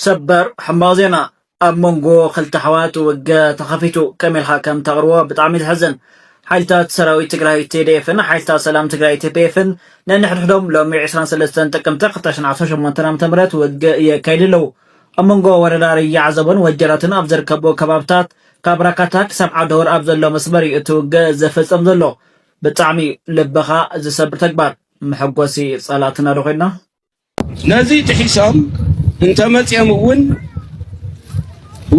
ሰበር ሕማዜና ኣብ መንጎ ክልተ ኣሕዋት ውግእ ተኸፊቱ ከመኢልካ ከም ተቕርቦ ብጣዕሚ ዝሕዝን ሓይልታት ሰራዊት ትግራይ TDFን ሓይልታት ሰላም ትግራይ TPFን ነንሕድሕዶም ሎሚ 23 ጥቅምቲ 2018 ዓ.ም ውግእ የካይዱ ኣለው። ኣብ መንጎ ወረዳ ራያ ዓዘቦን ወጀራትን ኣብ ዝርከቡ ከባብታት ካብ ራካታ ክሳብ ዓውደወር ኣብ ዘሎ መስመር እዩ እቲ ውግእ ዝፍፀም ዘሎ። ብጣዕሚ ልብኻ ዝሰብር ተግባር መሐጎሲ ጸላትና ዶ ኮይና ነዚ ትሒሶም እንተመፅኦም እውን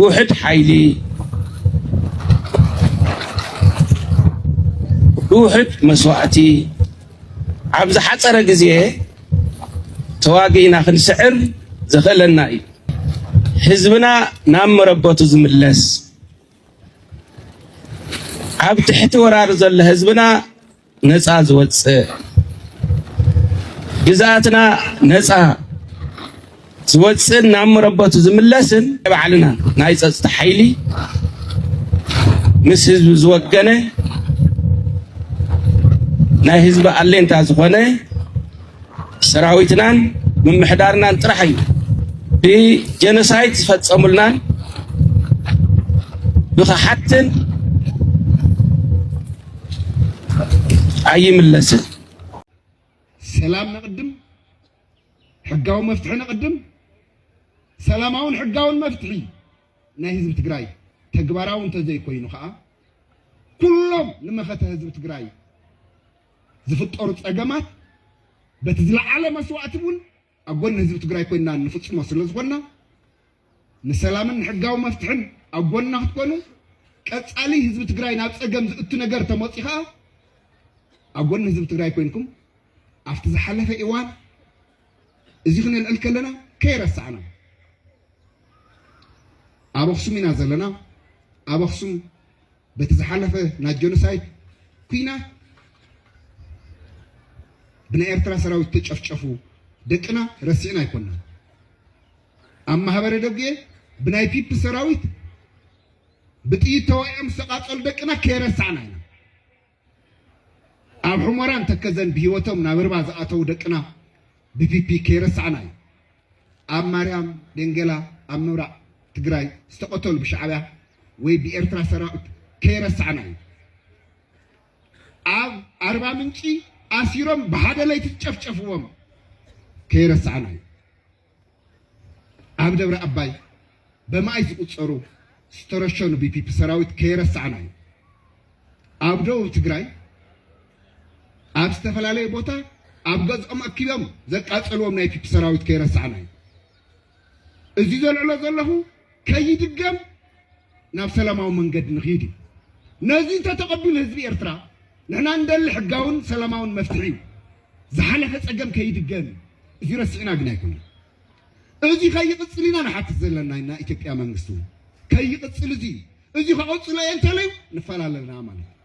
ውሕድ ሓይሊ ውሕድ መስዋዕቲ ኣብ ዝሓፀረ ግዜ ተዋጊእና ክንስዕር ዝኽእለና እዩ። ህዝብና ናብ መረበቱ ዝምለስ ኣብ ትሕቲ ወራር ዘሎ ህዝብና ነፃ ዝወፅእ ግዛኣትና ነፃ ዝወፅእን ናብ መረበቱ ዝምለስን ባዕልና ናይ ፀጥታ ሓይሊ ምስ ህዝቢ ዝወገነ ናይ ህዝቢ ኣለንታ ዝኾነ ሰራዊትናን ምምሕዳርናን ጥራሕ እዩ። ብጀኖሳይድ ዝፈፀሙልናን ብኽሓትን ኣይምለስን። ሰላም ነቅድም ሕጋዊ መፍትሒ ነቅድም ሰላማውን ሕጋውን መፍትሒ ናይ ህዝቢ ትግራይ ተግባራዊ እንተዘይኮይኑ ከዓ ኩሎም ንመኸተ ህዝቢ ትግራይ ዝፍጠሩ ፀገማት በቲ ዝለዓለ መስዋዕቲ እውን ኣብ ጎኒ ህዝቢ ትግራይ ኮይና ንፍፅሞ ስለ ዝኾንና ንሰላምን ሕጋዊ መፍትሕን ኣብ ጎንና ክትኮኑ ቀፃሊ ህዝቢ ትግራይ ናብ ፀገም ዝእቱ ነገር ተመፂኻ ኣብ ጎኒ ህዝቢ ትግራይ ኮይንኩም ኣብቲ ዝሓለፈ እዋን እዚ ክንልዕል ከለና ከይረሳዕና ኣብ ኣክሱም ኢና ዘለና። ኣብ ኣክሱም በቲ ዝሓለፈ ናይ ጀኖሳይድ ኩናት ብናይ ኤርትራ ሰራዊት ተጨፍጨፉ ደቅና ረሲዕና ኣይኮንና። ኣብ ማህበረ ደጉ ብናይ ፒፒ ሰራዊት ብጥይት ተዋዒኦም ዝተቃፀሉ ደቅና ከይረሳዕና ኢና። ኣብ ሕሞራን ተከዘን ብሂወቶም ናብ ርባ ዝኣተው ደቅና ብፒፒ ከይረሳዕና እዩ። ኣብ ማርያም ደንገላ ኣብ ምብራቅ ትግራይ ዝተቆተሉ ብሻዕብያ ወይ ብኤርትራ ሰራዊት ከይረሳዕና እዩ። ኣብ ኣርባ ምንጪ ኣሲሮም ብሓደ ለይቲ ጨፍጨፍዎም ከይረሳዕና እዩ። ኣብ ደብረ ኣባይ በማይ ዝቁፀሩ ዝተረሸኑ ብፒፒ ሰራዊት ከይረሳዕና እዩ። ኣብ ደቡብ ትግራይ ኣብ ዝተፈላለየ ቦታ ኣብ ገዝኦም ኣኪቦም ዘቃፀልዎም ናይ ፒፒ ሰራዊት ከይረሳዕና እዩ። እዚ ዘልዕሎ ዘለኹ ከይድገም ናብ ሰላማዊ መንገዲ ንኽይድ እዩ። ነዚ እንተተቐቢሉ ህዝቢ ኤርትራ ንሕና እንደሊ ሕጋውን ሰላማውን መፍትሒ እዩ። ዝሓለፈ ፀገም ከይድገም እዚ ረሲዕና ግን ኣይኮነን። እዚ ከይቕፅል ኢና ንሓትት ዘለና ኢና ኢትዮጵያ መንግስቲ ከይቕፅል እዚ ከቐፅሎ እየ እንተለዩ ንፈላለና ማለት እዩ።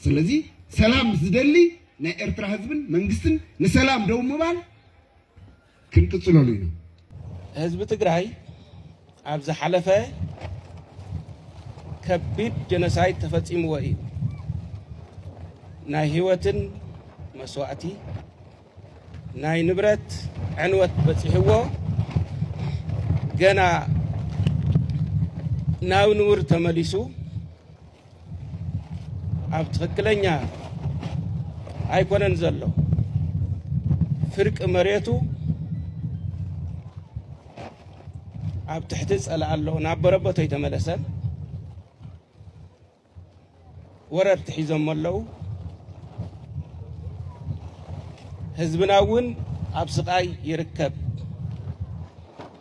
ስለዚ ሰላም ዝደሊ ናይ ኤርትራ ህዝብን መንግስትን ንሰላም ደው ምባል ክንቅፅለሉ ኢና። ህዝቢ ትግራይ ኣብ ዝሓለፈ ከቢድ ጀኖሳይድ ተፈፂምዎ እዩ። ናይ ህይወትን መስዋዕቲ ናይ ንብረት ዕንወት በፂሕዎ ገና ናብ ንቡር ተመሊሱ ኣብ ትክክለኛ ኣይኮነን ዘሎ ፍርቂ መሬቱ ኣብ ትሕቲ ፀላእ ኣሎ ናብ በረበቶ ይተመለሰን ወረርቲ ሒዞም ኣለው። ህዝብና እውን ኣብ ስቃይ ይርከብ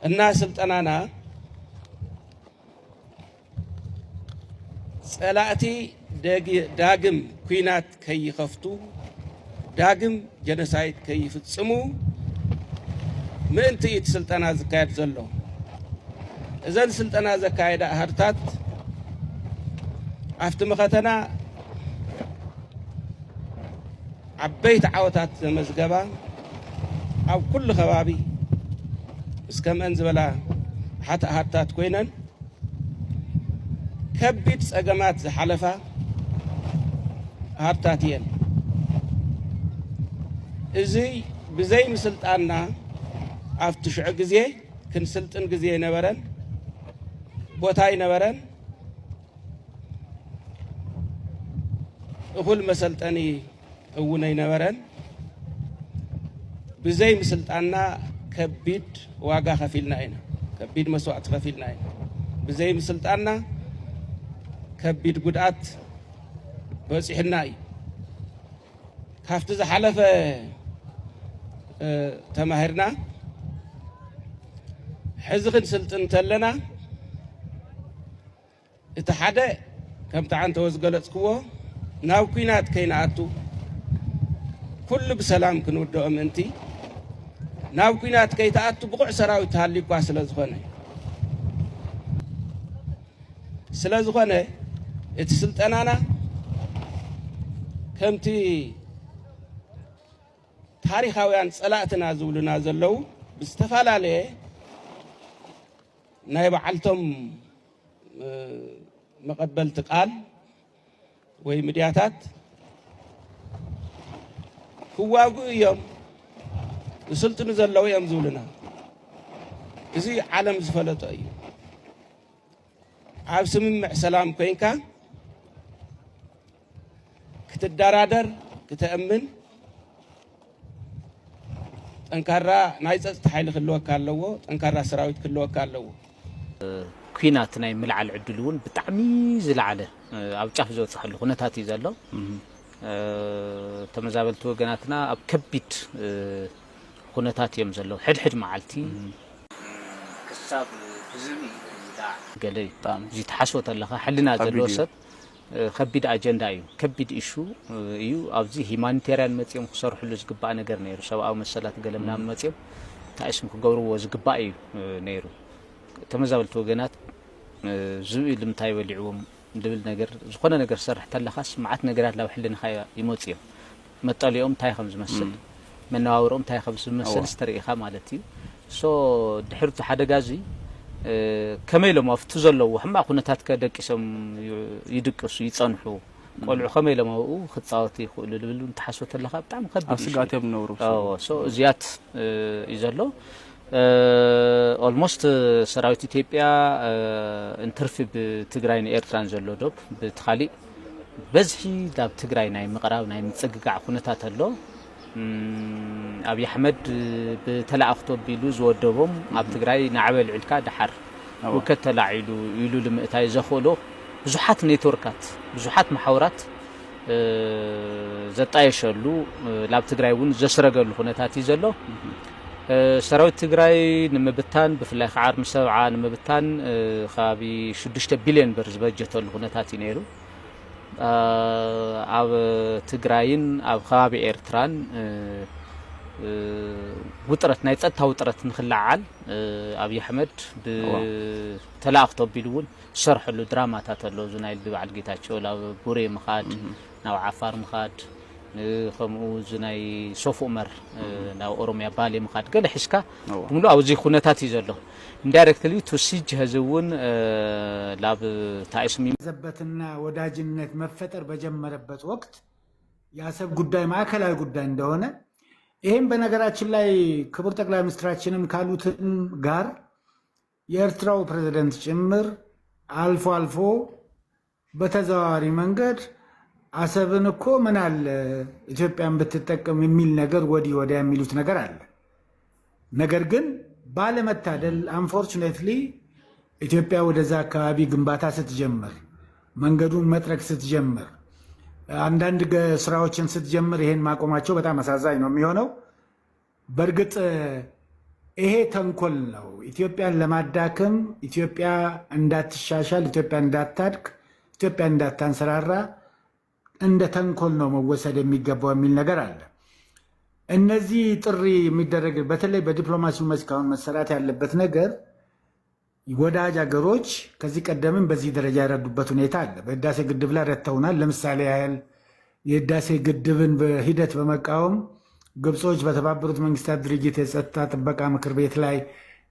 እና ስልጠናና ፀላእቲ ዳግም ኩናት ከይኸፍቱ ዳግም ጀኖሳይድ ከይፍፅሙ ምእንቲ እቲ ስልጠና ዝካየድ ዘሎ እዘን ስልጠና ዘካየዳ ኣህርታት ኣብቲ መኸተና ዓበይቲ ዓወታት ዘመዝገባ ኣብ ኩሉ ከባቢ እስከ መን ዝበላ ኣህርታት ኮይነን ከቢድ ፀገማት ዝሓለፋ ኣህርታት እየን። እዚ ብዘይ ምስልጣንና ኣብቲ ሽዑ ግዜ ክንስልጥን ጊዜ ነበረን ቦታ ይነበረን እሁል መሰልጠኒ እውነ ይነበረን ብዘይ ምስልጣና ከቢድ ዋጋ ከፊልና ኢና ከቢድ መስዋዕት ከፊልና ኢና ብዘይ ምስልጣና ከቢድ ጉድአት በጽሕና እዩ ካፍቲ ዝሓለፈ ተማሂርና ሕዚ ክንስልጥን ተለና እቲ ሓደ ከምቲ ዓንተ ወዝገለጽክዎ ናብ ኩናት ከይነኣቱ ኩሉ ብሰላም ክንውድኦ ምእንቲ ናብ ኩናት ከይተኣቱ ብቑዕ ሰራዊት ሃልዩ እኳ ስለዝኾነ እቲ ስልጠናና ከምቲ ታሪኻውያን ጸላእትና ዝብሉና ዘለው ብዝተፈላለየ ናይ በዓልቶም መቐበልቲ ቃል ወይ ሚድያታት ክዋግኡ እዮም ዝስልጥኑ ዘለው እዮም ዝብሉና እዚ ዓለም ዝፈለጦ እዩ ኣብ ስምምዕ ሰላም ኮይንካ ክትደራደር ክትእምን ጠንካራ ናይ ጸጥታ ሓይሊ ክህልወካ ኣለዎ ጠንካራ ሰራዊት ክህልወካ ኣለዎ ኩናት ናይ ምልዓል ዕድል እውን ብጣዕሚ ዝለዓለ ኣብ ጫፍ ዝበፅሐሉ ኩነታት እዩ ዘሎ ተመዛበልቲ ወገናትና ኣብ ከቢድ ኩነታት እዮም ዘለዉ ሕድሕድ መዓልቲ ክሳብ ህዝቢ ገለ እዚ ተሓስቦ ተለኻ ሕልና ዘለዎ ሰብ ከቢድ ኣጀንዳ እዩ ከቢድ ኢሹ እዩ ኣብዚ ሂማኒቴርያን መፅኦም ክሰርሕሉ ዝግባእ ነገር ነይሩ ሰብኣዊ መሰላት ገለ ምናምን መፅኦም ታእስም ክገብርዎ ዝግባእ እዩ ነይሩ ተመዛበልቲ ወገናት ዝብኢ ልምታይ በሊዕዎም ድብል ነገር ዝኾነ ነገር ሰርሕ ተለኻስ መዓት ነገራት ላብ ሕልንኻ ይመፁ እዮም መጠሊኦም እንታይ ከም ዝመስል መነባብሮኦም እንታይ ከም ዝመስል ዝተርእኻ ማለት እዩ ሶ ድሕሪ እቲ ሓደጋ እዚ ከመይ ኢሎም ኣብቲ ዘለዉ ሕማቕ ኩነታት ከደቂሶም ይድቅሱ ይፀንሑ ቆልዑ ከመይ ኢሎም ኣብኡ ክፃወቱ ይኽእሉ ዝብል እንትሓስቦ ተለኻ ብጣዕሚ ከቢድ ኣብ ስጋት እዮም ዝነብሩ ሶ እዚያት እዩ ዘሎ ኦልሞስት ሰራዊት ኢትዮጵያ እንትርፊ ብትግራይ ንኤርትራን ዘሎ ዶብ ብትኻሊእ በዝሒ ናብ ትግራይ ናይ ምቕራብ ናይ ምፅግጋዕ ኩነታት ኣሎ ኣብይ ኣሕመድ ብተላእኽቶ ኣቢሉ ዝወደቦም ኣብ ትግራይ ንዓበል ዕልካ ድሓር ውከት ተላዒሉ ኢሉ ንምእታይ ዘኽእሎ ብዙሓት ኔትወርካት ብዙሓት ማሕበራት ዘጣየሸሉ ናብ ትግራይ እውን ዘስረገሉ ኩነታት እዩ ዘሎ ሰራዊት ትግራይ ንምብታን ብፍላይ ከዓ ዓርሚ ሰብዓ ንምብታን ከባቢ 6 ቢልዮን ብር ዝበጀተሉ ኩነታት እዩ ነይሩ ኣብ ትግራይን ኣብ ከባቢ ኤርትራን ውጥረት ናይ ጸጥታ ውጥረት ንኽላዓል ኣብይ ኣሕመድ ብተላእኽቶ ኣቢሉ እውን ዝሰርሐሉ ድራማታት ኣሎ እዚ ናይ በዓል ጌታቸው ናብ ቡሬ ምኻድ ናብ ዓፋር ምኻድ ከምኡ እዚ ናይ ሶፍ ዑመር ናብ ኦሮምያ ባሌ ምኻድ ገለ ሒዝካ ብምሉእ ኣብዚ ኩነታት እዩ ዘሎ ኢንዳይሬክትሊ ቱሲጅ ህዝቡን ላብ ታይስሚ ዘበትና ወዳጅነት መፈጠር በጀመረበት ወቅት የአሰብ ጉዳይ ማዕከላዊ ጉዳይ እንደሆነ ይሄም በነገራችን ላይ ክቡር ጠቅላይ ሚኒስትራችንም ካሉትም ጋር የኤርትራው ፕሬዝዳንት ጭምር አልፎ አልፎ በተዘዋዋሪ መንገድ አሰብን እኮ ምን አለ ኢትዮጵያን ብትጠቀም የሚል ነገር ወዲህ ወዲያ የሚሉት ነገር አለ። ነገር ግን ባለመታደል አንፎርቹኔትሊ ኢትዮጵያ ወደዛ አካባቢ ግንባታ ስትጀምር መንገዱን መጥረግ ስትጀምር አንዳንድ ስራዎችን ስትጀምር ይሄን ማቆማቸው በጣም አሳዛኝ ነው የሚሆነው። በእርግጥ ይሄ ተንኮል ነው። ኢትዮጵያን ለማዳከም፣ ኢትዮጵያ እንዳትሻሻል፣ ኢትዮጵያ እንዳታድግ፣ ኢትዮጵያ እንዳታንሰራራ እንደ ተንኮል ነው መወሰድ የሚገባው የሚል ነገር አለ። እነዚህ ጥሪ የሚደረግ በተለይ በዲፕሎማሲው መስክ አሁን መሰራት ያለበት ነገር ወዳጅ ሀገሮች ከዚህ ቀደምም በዚህ ደረጃ ያረዱበት ሁኔታ አለ። በህዳሴ ግድብ ላይ ረድተውናል። ለምሳሌ ያህል የህዳሴ ግድብን በሂደት በመቃወም ግብጾች በተባበሩት መንግስታት ድርጅት የጸጥታ ጥበቃ ምክር ቤት ላይ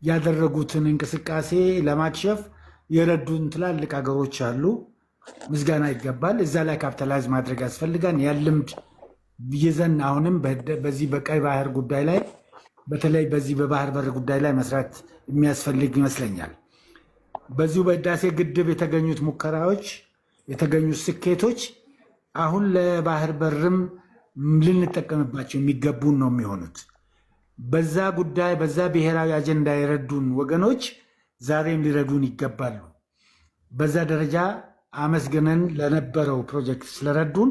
ያደረጉትን እንቅስቃሴ ለማክሸፍ የረዱን ትላልቅ ሀገሮች አሉ። ምስጋና ይገባል። እዛ ላይ ካፒታላይዝ ማድረግ ያስፈልጋል። ያ ልምድ ይዘን አሁንም በዚህ በቀይ ባህር ጉዳይ ላይ በተለይ በዚህ በባህር በር ጉዳይ ላይ መስራት የሚያስፈልግ ይመስለኛል። በዚሁ በህዳሴ ግድብ የተገኙት ሙከራዎች የተገኙት ስኬቶች አሁን ለባህር በርም ልንጠቀምባቸው የሚገቡን ነው የሚሆኑት። በዛ ጉዳይ በዛ ብሔራዊ አጀንዳ የረዱን ወገኖች ዛሬም ሊረዱን ይገባሉ። በዛ ደረጃ አመስግነን ለነበረው ፕሮጀክት ስለረዱን፣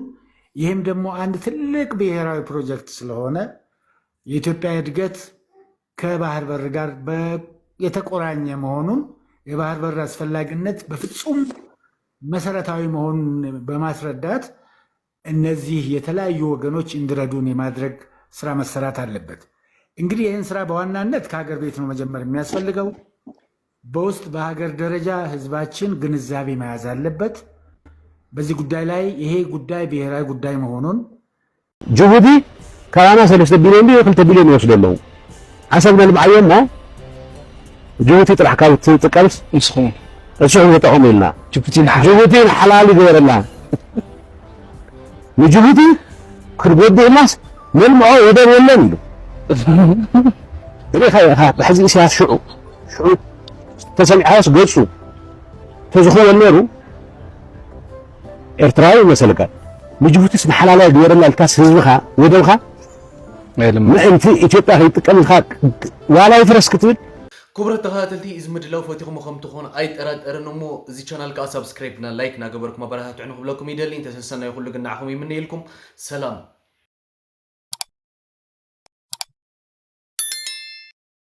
ይህም ደግሞ አንድ ትልቅ ብሔራዊ ፕሮጀክት ስለሆነ የኢትዮጵያ እድገት ከባህር በር ጋር የተቆራኘ መሆኑን የባህር በር አስፈላጊነት በፍጹም መሰረታዊ መሆኑን በማስረዳት እነዚህ የተለያዩ ወገኖች እንዲረዱን የማድረግ ስራ መሰራት አለበት። እንግዲህ ይህን ስራ በዋናነት ከሀገር ቤት ነው መጀመር የሚያስፈልገው። በውስጥ በሀገር ደረጃ ህዝባችን ግንዛቤ መያዝ አለበት በዚህ ጉዳይ ላይ። ይሄ ጉዳይ ብሔራዊ ጉዳይ መሆኑን ጅቡቲ ካባና 3 ቢሊዮን 2 ቢሊዮን ይወስደለው አሰብና ልባየሞ ጅቡቲ ጥራሕ ካብ ትጥቀምስ ንስኹም እሱም ተጠቅሙልና ጅቡቲ ሓላል ይገበረላ ንጅቡቲ ክርጎድላስ መልምዖ ወደብ የለን ሕዚ ኢሳያስ ሽዑ ተሰሚዓስ ገጹ ተዝኾነ ነሩ ኤርትራዊ መሰለካ ንጅቡቲስ ንሓላላይ ገበረላ ልካስ ህዝብኻ ወደብኻ ምእንቲ ኢትዮጵያ ከይጥቀምልካ ዋላ ይፍረስ ክትብል كبرت تخاتلتي إذا مدلوا فوتيكم وخمتكم أي أرنمو زي channel كا سبسكرايب نا لايك نا قبركم ما برهات عنهم لكم يدلين تسنسنا يقول لك نعهم يمني لكم سلام.